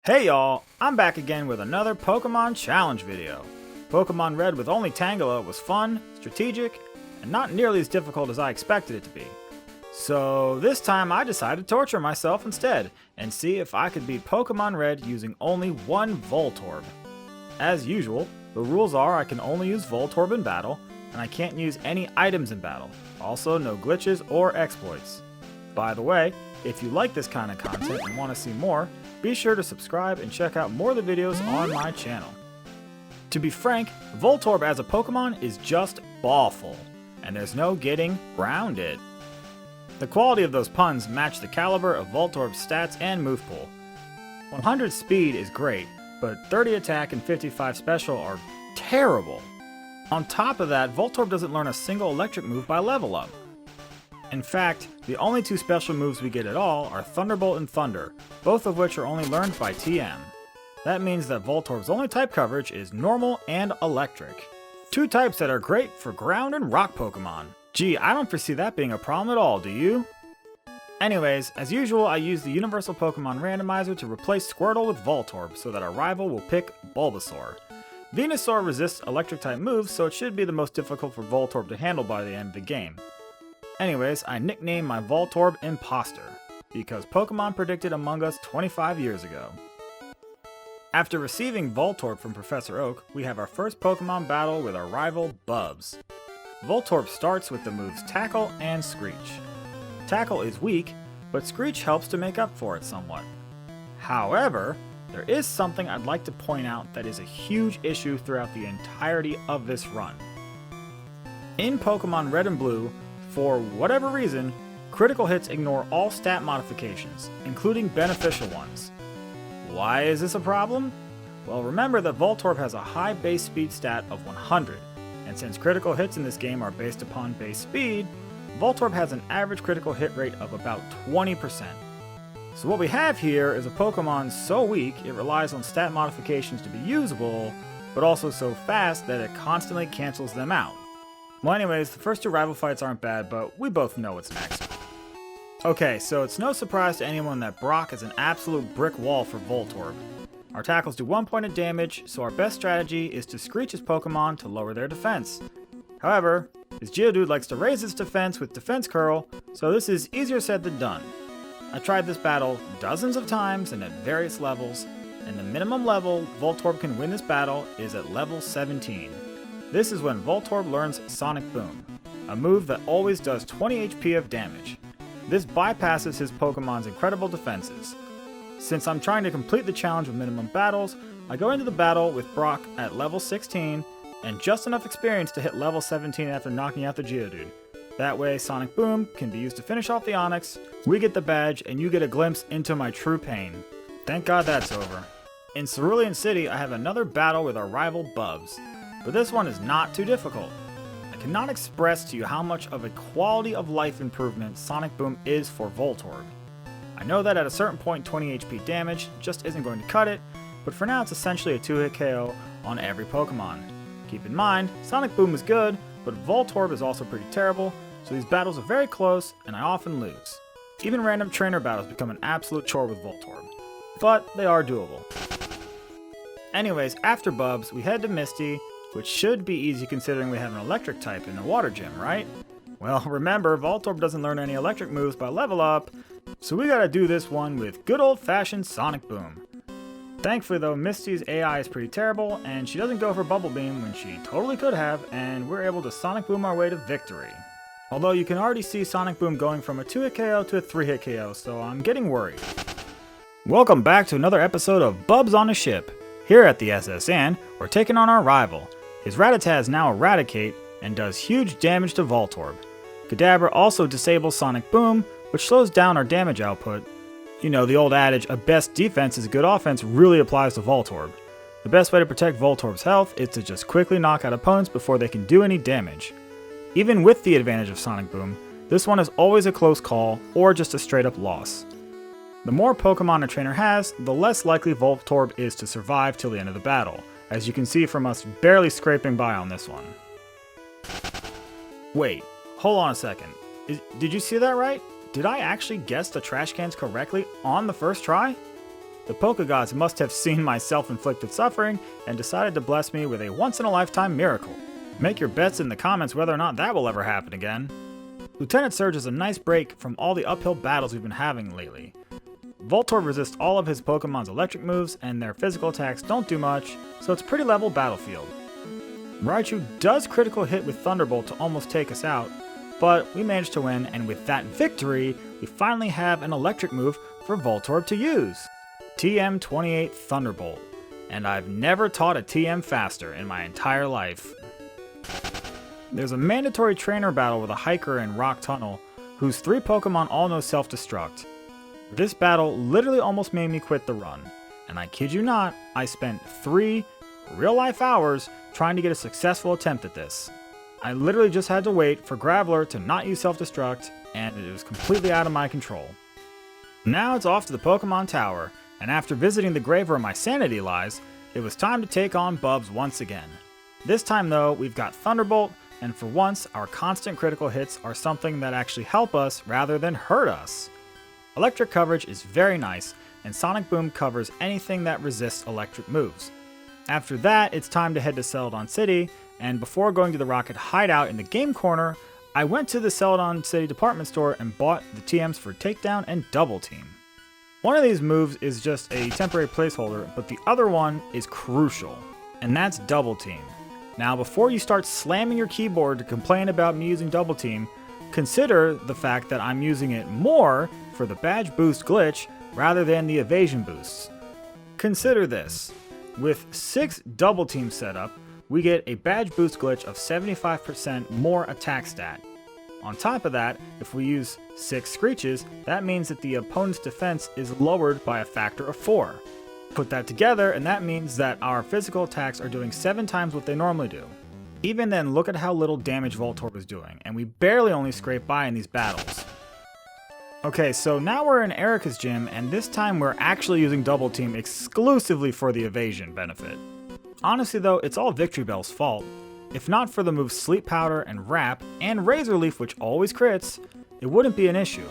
Hey y'all, I'm back again with another Pokemon Challenge video. Pokemon Red with only Tangela was fun, strategic, and not nearly as difficult as I expected it to be. So this time I decided to torture myself instead, and see if I could beat Pokemon Red using only one Voltorb. As usual, the rules are I can only use Voltorb in battle, and I can't use any items in battle. Also, no glitches or exploits. By the way, if you like this kind of content and want to see more, be sure to subscribe and check out more of the videos on my channel. To be frank, Voltorb as a Pokemon is just ballful, and there's no getting around it. The quality of those puns match the caliber of Voltorb's stats and move pool. 100 speed is great, but 30 attack and 55 special are terrible. On top of that, Voltorb doesn't learn a single electric move by level up. In fact, the only two special moves we get at all are Thunderbolt and Thunder, both of which are only learned by TM. That means that Voltorb's only type coverage is Normal and Electric. Two types that are great for ground and rock Pokemon. Gee, I don't foresee that being a problem at all, do you? Anyways, as usual, I use the Universal Pokemon Randomizer to replace Squirtle with Voltorb so that our rival will pick Bulbasaur. Venusaur resists electric type moves, so it should be the most difficult for Voltorb to handle by the end of the game. Anyways, I nicknamed my Voltorb Imposter, because Pokemon predicted Among Us 25 years ago. After receiving Voltorb from Professor Oak, we have our first Pokemon battle with our rival Bubs. Voltorb starts with the moves Tackle and Screech. Tackle is weak, but Screech helps to make up for it somewhat. However, there is something I'd like to point out that is a huge issue throughout the entirety of this run. In Pokemon Red and Blue, for whatever reason, critical hits ignore all stat modifications, including beneficial ones. Why is this a problem? Well, remember that Voltorb has a high base speed stat of 100, and since critical hits in this game are based upon base speed, Voltorb has an average critical hit rate of about 20%. So what we have here is a Pokemon so weak it relies on stat modifications to be usable, but also so fast that it constantly cancels them out. Well anyways, the first two rival fights aren't bad, but we both know what's next. Okay, so it's no surprise to anyone that Brock is an absolute brick wall for Voltorb. Our tackles do 1 point of damage, so our best strategy is to Screech his Pokemon to lower their defense. However, his Geodude likes to raise its defense with Defense Curl, so this is easier said than done. I tried this battle dozens of times and at various levels, and the minimum level Voltorb can win this battle is at level 17. This is when Voltorb learns Sonic Boom, a move that always does 20 HP of damage. This bypasses his Pokemon's incredible defenses. Since I'm trying to complete the challenge with minimum battles, I go into the battle with Brock at level 16 and just enough experience to hit level 17 after knocking out the Geodude. That way Sonic Boom can be used to finish off the Onix, we get the badge, and you get a glimpse into my true pain. Thank God that's over. In Cerulean City, I have another battle with our rival Bubs. But this one is not too difficult. I cannot express to you how much of a quality of life improvement Sonic Boom is for Voltorb. I know that at a certain point 20 HP damage just isn't going to cut it, but for now it's essentially a 2-hit KO on every Pokemon. Keep in mind, Sonic Boom is good, but Voltorb is also pretty terrible, so these battles are very close and I often lose. Even random trainer battles become an absolute chore with Voltorb, but they are doable. Anyways, after Bubs, we head to Misty, which should be easy considering we have an electric type in the water gym, right? Well, remember, Voltorb doesn't learn any electric moves by level up, so we gotta do this one with good old-fashioned Sonic Boom. Thankfully though, Misty's AI is pretty terrible, and she doesn't go for Bubble Beam when she totally could have, and we're able to Sonic Boom our way to victory. Although you can already see Sonic Boom going from a 2-hit KO to a 3-hit KO, so I'm getting worried. Welcome back to another episode of Bubs on a Ship. Here at the SSN, we're taking on our rival. His Rattata is now Eradicate and does huge damage to Voltorb. Kadabra also disables Sonic Boom, which slows down our damage output. You know, the old adage, a best defense is a good offense, really applies to Voltorb. The best way to protect Voltorb's health is to just quickly knock out opponents before they can do any damage. Even with the advantage of Sonic Boom, this one is always a close call or just a straight up loss. The more Pokemon a trainer has, the less likely Voltorb is to survive till the end of the battle, as you can see from us barely scraping by on this one. Wait, hold on a second. Did you see that right? Did I actually guess the trash cans correctly on the first try? The Pokegods must have seen my self-inflicted suffering and decided to bless me with a once-in-a-lifetime miracle. Make your bets in the comments whether or not that will ever happen again. Lieutenant Surge is a nice break from all the uphill battles we've been having lately. Voltorb resists all of his Pokemon's electric moves, and their physical attacks don't do much, so it's a pretty level battlefield. Raichu does critical hit with Thunderbolt to almost take us out, but we managed to win, and with that victory, we finally have an electric move for Voltorb to use. TM28 Thunderbolt. And I've never taught a TM faster in my entire life. There's a mandatory trainer battle with a hiker in Rock Tunnel, whose 3 Pokemon all know self-destruct. This battle literally almost made me quit the run, and I kid you not, I spent 3 real-life hours trying to get a successful attempt at this. I literally just had to wait for Graveler to not use self-destruct, and it was completely out of my control. Now it's off to the Pokemon Tower, and after visiting the grave where my sanity lies, it was time to take on Bubs once again. This time though, we've got Thunderbolt, and for once, our constant critical hits are something that actually help us rather than hurt us. Electric coverage is very nice, and Sonic Boom covers anything that resists electric moves. After that, it's time to head to Celadon City, and before going to the Rocket Hideout in the game corner, I went to the Celadon City department store and bought the TMs for Takedown and Double Team. One of these moves is just a temporary placeholder, but the other one is crucial, and that's Double Team. Now before you start slamming your keyboard to complain about me using Double Team, consider the fact that I'm using it more for the badge boost glitch rather than the evasion boosts. Consider this. With 6 Double Teams set up, we get a badge boost glitch of 75% more attack stat. On top of that, if we use 6 Screeches, that means that the opponent's defense is lowered by a factor of 4. Put that together, and that means that our physical attacks are doing 7 times what they normally do. Even then, look at how little damage Voltorb is doing, and we barely only scrape by in these battles. Okay, so now we're in Erika's gym, and this time we're actually using Double Team exclusively for the evasion benefit. Honestly though, it's all Victory Bell's fault. If not for the moves Sleep Powder and Wrap, and Razor Leaf which always crits, it wouldn't be an issue.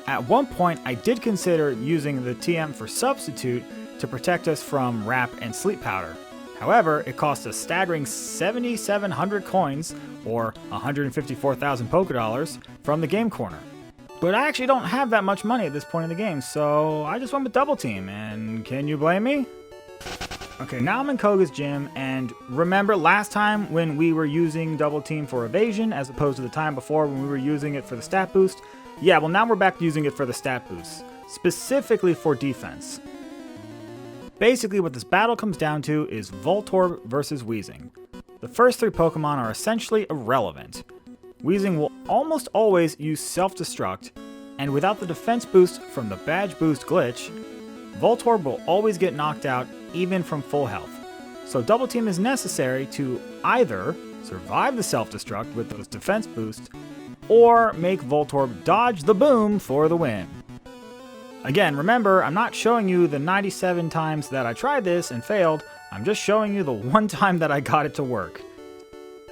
At one point, I did consider using the TM for Substitute to protect us from Wrap and Sleep Powder. However, it cost a staggering 7,700 coins, or 154,000 Pokédollars, from the game corner. But I actually don't have that much money at this point in the game, so I just went with Double Team, and can you blame me? Okay, now I'm in Kokos Gym, and remember last time when we were using Double Team for evasion as opposed to the time before when we were using it for the stat boost? Yeah, well now we're back to using it for the stat boost, specifically for defense. Basically what this battle comes down to is Voltorb versus Weezing. The first 3 Pokemon are essentially irrelevant. Weezing will almost always use self-destruct, and without the defense boost from the badge boost glitch, Voltorb will always get knocked out even from full health. So Double Team is necessary to either survive the self-destruct with those defense boosts, or make Voltorb dodge the boom for the win. Again, remember, I'm not showing you the 97 times that I tried this and failed, I'm just showing you the one time that I got it to work.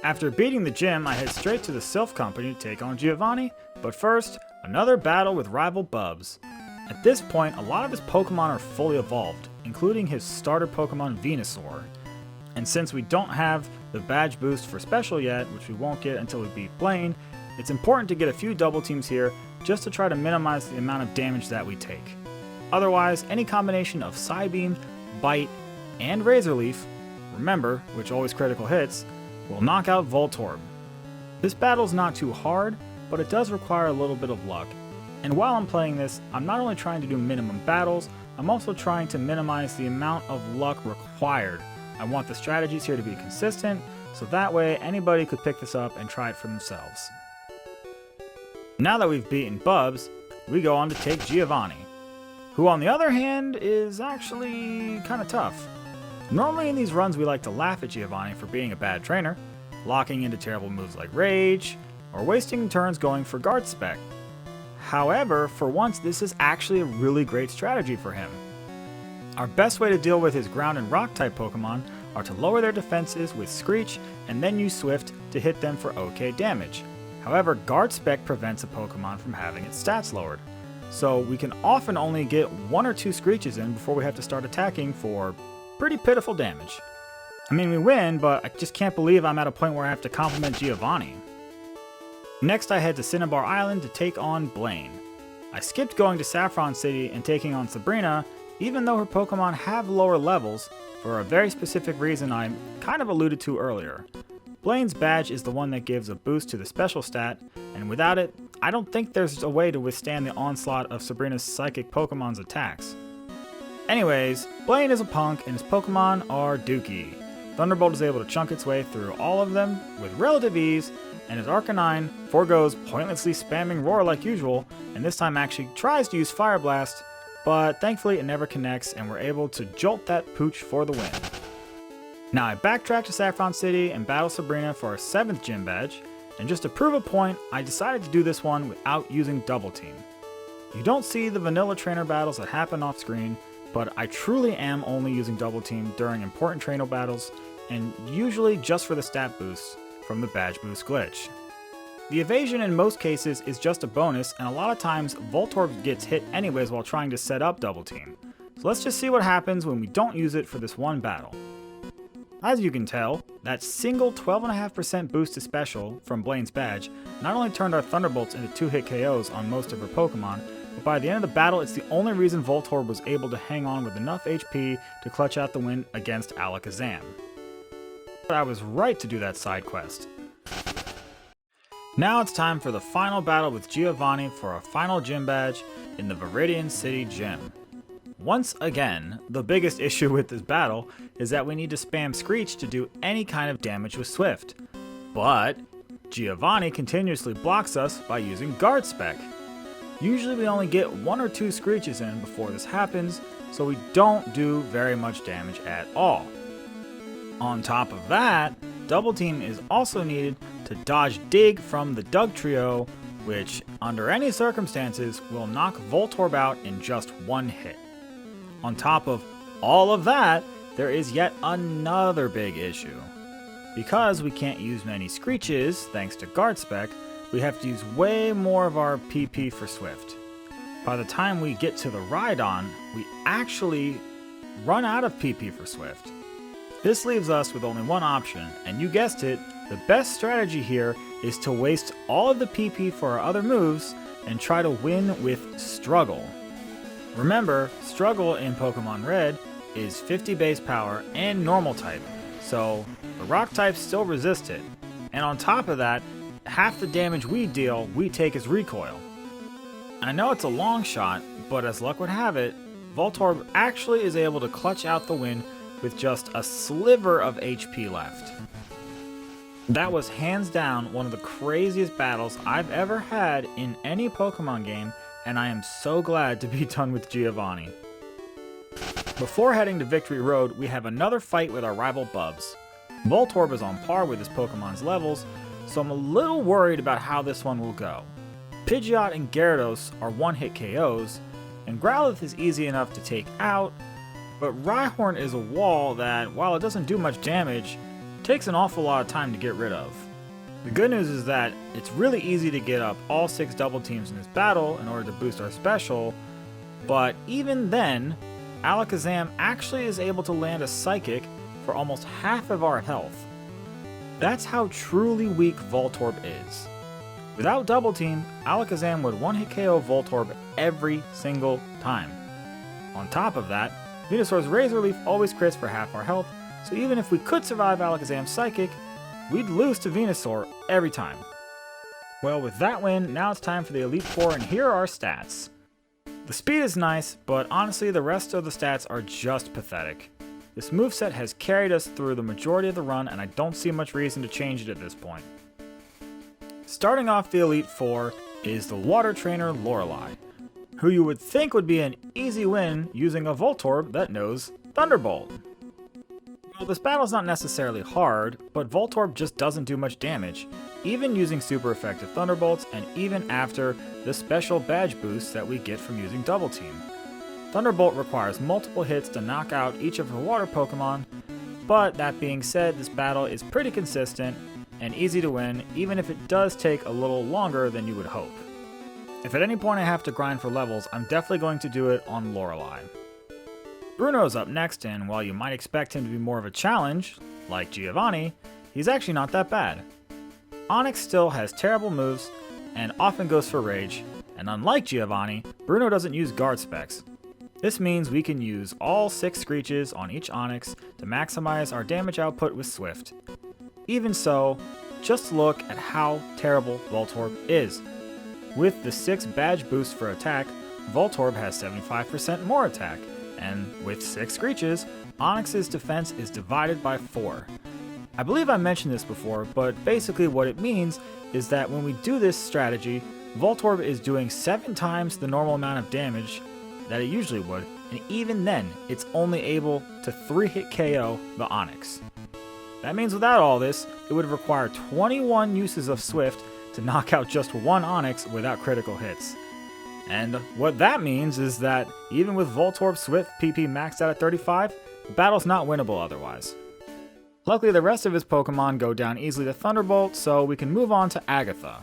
After beating the gym, I head straight to the Sylph Company to take on Giovanni, but first, another battle with rival Bubs. At this point, a lot of his Pokemon are fully evolved, including his starter Pokemon Venusaur. And since we don't have the badge boost for special yet, which we won't get until we beat Blaine, it's important to get a few Double Teams here just to try to minimize the amount of damage that we take. Otherwise, any combination of Psybeam, Bite, and Razor Leaf, remember, which always critical hits, will knock out Voltorb. This battle's not too hard, but it does require a little bit of luck. And while I'm playing this, I'm not only trying to do minimum battles, I'm also trying to minimize the amount of luck required. I want the strategies here to be consistent, so that way anybody could pick this up and try it for themselves. Now that we've beaten Bubs, we go on to take Giovanni, who on the other hand is actually kinda tough. Normally in these runs we like to laugh at Giovanni for being a bad trainer, locking into terrible moves like Rage, or wasting turns going for Guard Spec. However, for once this is actually a really great strategy for him. Our best way to deal with his ground and rock type Pokemon are to lower their defenses with Screech and then use Swift to hit them for okay damage. However, Guard Spec prevents a Pokemon from having its stats lowered. so we can often only get 1 or 2 screeches in before we have to start attacking for pretty pitiful damage. I mean, we win, but I just can't believe I'm at a point where I have to compliment Giovanni. Next, I head to Cinnabar Island to take on Blaine. I skipped going to Saffron City and taking on Sabrina, even though her Pokemon have lower levels, for a very specific reason I kind of alluded to earlier. Blaine's badge is the one that gives a boost to the special stat, and without it, I don't think there's a way to withstand the onslaught of Sabrina's psychic Pokemon's attacks. Anyways, Blaine is a punk and his Pokemon are dookie. Thunderbolt is able to chunk its way through all of them with relative ease, and his Arcanine forgoes pointlessly spamming Roar like usual, and this time actually tries to use Fire Blast, but thankfully it never connects and we're able to jolt that pooch for the win. Now I backtrack to Saffron City and battle Sabrina for our 7th gym badge, and just to prove a point, I decided to do this one without using Double Team. You don't see the vanilla trainer battles that happen off screen, but I truly am only using Double Team during important trainer battles, and usually just for the stat boosts from the badge boost glitch. The evasion in most cases is just a bonus, and a lot of times Voltorb gets hit anyways while trying to set up Double Team. So let's just see what happens when we don't use it for this one battle. As you can tell, that single 12.5% boost to special from Blaine's badge not only turned our Thunderbolts into 2-hit KOs on most of her Pokemon, but by the end of the battle it's the only reason Voltorb was able to hang on with enough HP to clutch out the win against Alakazam. But I was right to do that side quest. Now it's time for the final battle with Giovanni for our final gym badge in the Viridian City Gym. Once again, the biggest issue with this battle is that we need to spam Screech to do any kind of damage with Swift. But Giovanni continuously blocks us by using Guard Spec. Usually we only get 1 or 2 Screeches in before this happens, so we don't do very much damage at all. On top of that, Double Team is also needed to dodge Dig from the Doug Trio, which under any circumstances will knock Voltorb out in just 1 hit. On top of all of that, there is yet another big issue. Because we can't use many Screeches thanks to Guard Spec, we have to use way more of our PP for Swift. By the time we get to the Rhydon, we actually run out of PP for Swift. This leaves us with only one option, and you guessed it, the best strategy here is to waste all of the PP for our other moves and try to win with Struggle. Remember, Struggle in Pokemon Red is 50 base power and normal type, so the rock types still resist it, and on top of that, half the damage we deal, we take as recoil. I know it's a long shot, but as luck would have it, Voltorb actually is able to clutch out the win with just a sliver of HP left. That was hands down one of the craziest battles I've ever had in any Pokemon game, and I am so glad to be done with Giovanni. Before heading to Victory Road, we have another fight with our rival Bubs. Voltorb is on par with his Pokemon's levels, so I'm a little worried about how this one will go. Pidgeot and Gyarados are 1-hit KOs, and Growlithe is easy enough to take out, but Rhyhorn is a wall that, while it doesn't do much damage, takes an awful lot of time to get rid of. The good news is that it's really easy to get up all 6 double teams in this battle in order to boost our special, but even then, Alakazam actually is able to land a Psychic for almost half of our health. That's how truly weak Voltorb is. Without Double Team, Alakazam would 1-hit KO Voltorb every single time. On top of that, Venusaur's Razor Leaf always crits for half our health, so even if we could survive Alakazam's Psychic, we'd lose to Venusaur every time. Well, with that win, now it's time for the Elite Four, and here are our stats. The speed is nice, but honestly the rest of the stats are just pathetic. This moveset has carried us through the majority of the run, and I don't see much reason to change it at this point. Starting off the Elite Four is the Water Trainer Lorelei, who you would think would be an easy win using a Voltorb that knows Thunderbolt. Well, this battle's not necessarily hard, but Voltorb just doesn't do much damage, even using super effective Thunderbolts and even after the special badge boosts that we get from using Double Team. Thunderbolt requires multiple hits to knock out each of her water Pokemon, but that being said, this battle is pretty consistent and easy to win, even if it does take a little longer than you would hope. If at any point I have to grind for levels, I'm definitely going to do it on Lorelei. Bruno's up next, and while you might expect him to be more of a challenge, like Giovanni, he's actually not that bad. Onyx still has terrible moves and often goes for rage, and unlike Giovanni, Bruno doesn't use guard specs. This means we can use all 6 screeches on each Onyx to maximize our damage output with Swift. Even so, just look at how terrible Voltorb is. With the 6 badge boosts for attack, Voltorb has 75% more attack, and with 6 screeches, Onyx's defense is divided by 4. I believe I mentioned this before, but basically what it means is that when we do this strategy, Voltorb is doing 7 times the normal amount of damage that it usually would, and even then, it's only able to 3-hit KO the Onyx. That means without all this, it would require 21 uses of Swift to knock out just 1 Onyx without critical hits. And what that means is that even with Voltorb Swift PP maxed out at 35, the battle's not winnable otherwise. Luckily, the rest of his Pokemon go down easily to Thunderbolt, so we can move on to Agatha.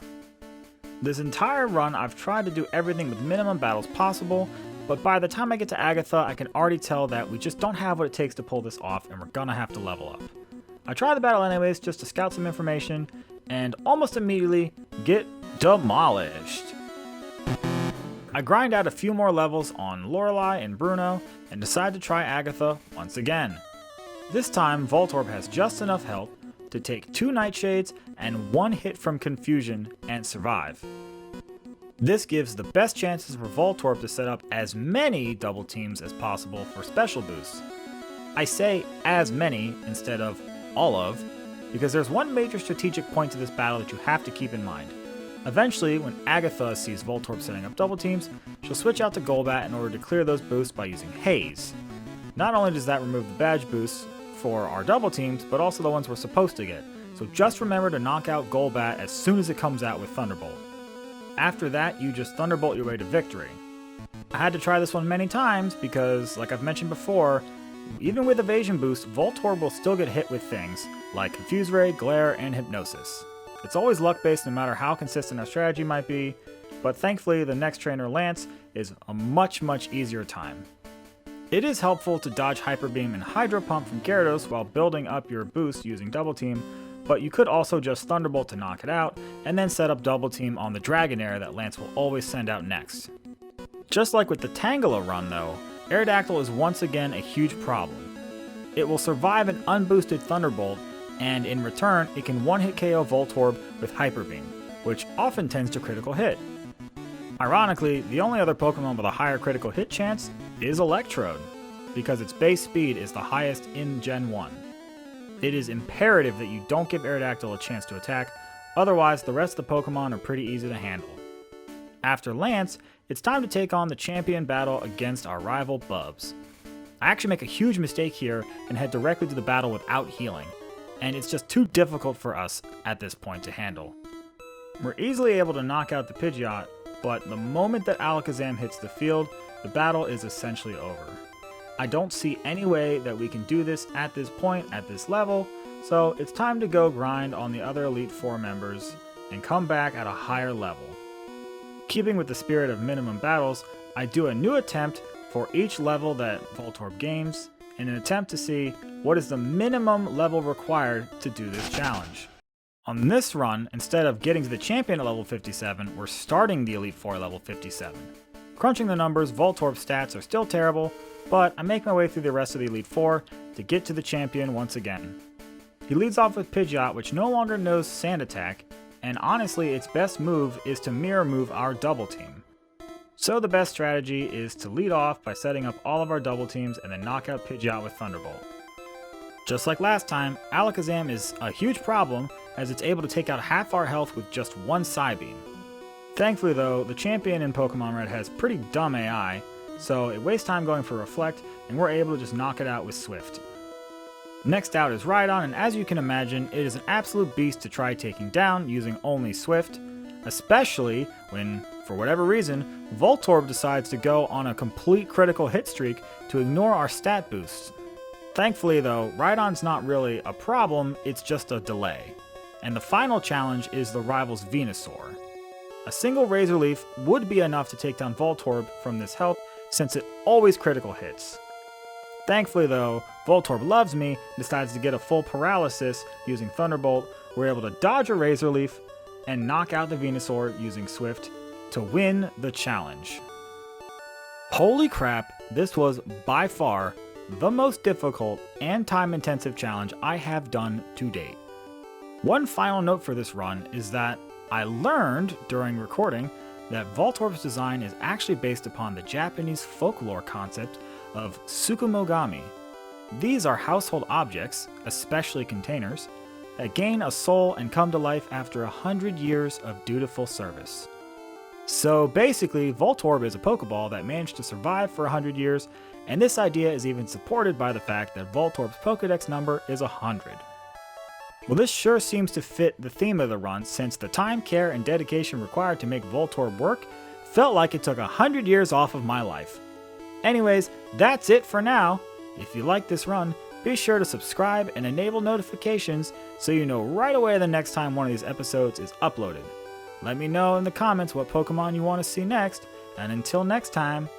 This entire run, I've tried to do everything with minimum battles possible, but by the time I get to Agatha, I can already tell that we just don't have what it takes to pull this off, and we're gonna have to level up. I try the battle anyways, just to scout some information, and almost immediately get demolished. I grind out a few more levels on Lorelei and Bruno, and decide to try Agatha once again. This time, Voltorb has just enough health to take 2 Nightshades and 1 hit from Confusion and survive. This gives the best chances for Voltorb to set up as many double teams as possible for special boosts. I say as many instead of all of, because there's one major strategic point to this battle that you have to keep in mind. Eventually, when Agatha sees Voltorb setting up double teams, she'll switch out to Golbat in order to clear those boosts by using Haze. Not only does that remove the badge boosts for our double teams, but also the ones we're supposed to get, so just remember to knock out Golbat as soon as it comes out with Thunderbolt. After that, you just Thunderbolt your way to victory. I had to try this one many times because, like I've mentioned before, even with evasion boost, Voltorb will still get hit with things like Confuse Ray, Glare, and Hypnosis. It's always luck-based no matter how consistent our strategy might be, but thankfully the next trainer, Lance, is a much easier time. It is helpful to dodge Hyper Beam and Hydro Pump from Gyarados while building up your boost using Double Team, but you could also just Thunderbolt to knock it out, and then set up Double Team on the Dragonair that Lance will always send out next. Just like with the Tangela run though, Aerodactyl is once again a huge problem. It will survive an unboosted Thunderbolt, and in return, it can one-hit KO Voltorb with Hyper Beam, which often tends to critical hit. Ironically, the only other Pokemon with a higher critical hit chance is Electrode, because its base speed is the highest in Gen 1. It is imperative that you don't give Aerodactyl a chance to attack, otherwise the rest of the Pokemon are pretty easy to handle. After Lance, it's time to take on the champion battle against our rival Bubs. I actually make a huge mistake here and head directly to the battle without healing, and it's just too difficult for us at this point to handle. We're easily able to knock out the Pidgeot, but the moment that Alakazam hits the field, the battle is essentially over. I don't see any way that we can do this at this point, at this level, so it's time to go grind on the other Elite Four members and come back at a higher level. Keeping with the spirit of minimum battles, I do a new attempt for each level that Voltorb gains, in an attempt to see what is the minimum level required to do this challenge. On this run, instead of getting to the champion at level 57, we're starting the Elite Four at level 57. Crunching the numbers, Voltorb's stats are still terrible, but I make my way through the rest of the Elite Four to get to the champion once again. He leads off with Pidgeot, which no longer knows Sand Attack, and honestly its best move is to mirror move our double team. So the best strategy is to lead off by setting up all of our double teams and then knock out Pidgeot with Thunderbolt. Just like last time, Alakazam is a huge problem as it's able to take out half our health with just one Psybeam. Thankfully though, the champion in Pokemon Red has pretty dumb AI, so it wastes time going for Reflect, and we're able to just knock it out with Swift. Next out is Rhydon, and as you can imagine, it is an absolute beast to try taking down using only Swift, especially when, for whatever reason, Voltorb decides to go on a complete critical hit streak to ignore our stat boosts. Thankfully though, Rhydon's not really a problem, it's just a delay. And the final challenge is the rival's Venusaur. A single Razor Leaf would be enough to take down Voltorb from this health since it always critical hits. Thankfully though, Voltorb loves me and decides to get a full paralysis using Thunderbolt. We're able to dodge a Razor Leaf and knock out the Venusaur using Swift to win the challenge. Holy crap, this was by far the most difficult and time-intensive challenge I have done to date. One final note for this run is that I learned during recording that Voltorb's design is actually based upon the Japanese folklore concept of tsukumogami. These are household objects, especially containers, that gain a soul and come to life after 100 years of dutiful service. So basically, Voltorb is a Pokeball that managed to survive for 100 years, and this idea is even supported by the fact that Voltorb's Pokedex number is 100. Well, this sure seems to fit the theme of the run, since the time, care, and dedication required to make Voltorb work felt like it took 100 years off of my life. Anyways, that's it for now. If you like this run, be sure to subscribe and enable notifications so you know right away the next time one of these episodes is uploaded. Let me know in the comments what Pokemon you want to see next, and until next time,